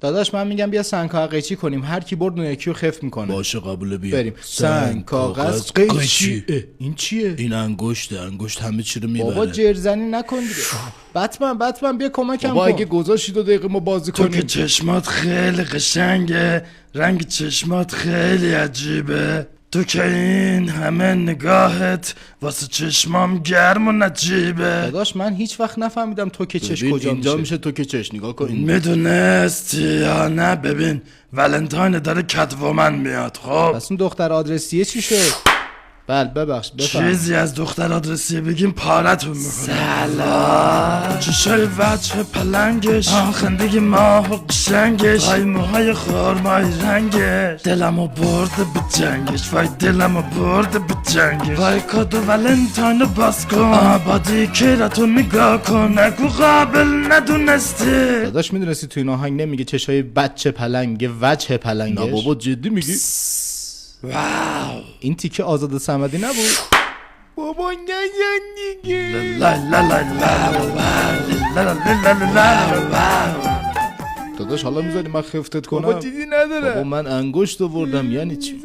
داداش من میگم بیا سنگ کاغذ قیچی کنیم، هر کی برد اون یکی رو خف میکنه. باشه قبول بیا. بریم. سنگ کاغذ قیچی. این چیه؟ این انگشت همه چی رو میبره. بابا جرزنی نکن دیگه. بتمن بیا کمکم کن. بابا اگه گذاشتی 2 دقیقه ما بازی کنیم. تو که چشمات خیلی قشنگه، رنگ چشمات خیلی عجیبه، تو که این همه نگاهت واسه چشمام گرم و نجیبه. داداش من هیچ وقت نفهمیدم تو که چش کجا اینجا میشه تو که چش. نگاه کن میدونستی یا نه؟ ببین ولنتاین داره کدومن میاد. خب پس اون دختر آدرسیه چی شد؟ بله ببخش بفهم. چیزی از دختر آدرسیه بگیم پارتون میکنه. سلام. چشای وجه پلنگش، خندگی ماه و قشنگش، وای موهای خورمای رنگش، دلمو برده به جنگش، وای دلمو برده به جنگش، وای کادو ولنتاینو باز کن، بادی کیراتو نگاه کن، نگو قابل ندونستی. داداش میدونستی تو این آهنگ نمیگه چشای بچه پلنگه وجه پلنگش؟ نه بابا جدی میگی؟ واو این تیکه آزاد صمدی نبود؟ بابا نگن دیگه. داداش حالا میذاری من خفتت کنم؟ بابا چیزی نداره. بابا من انگشت آوردم یعنی چی؟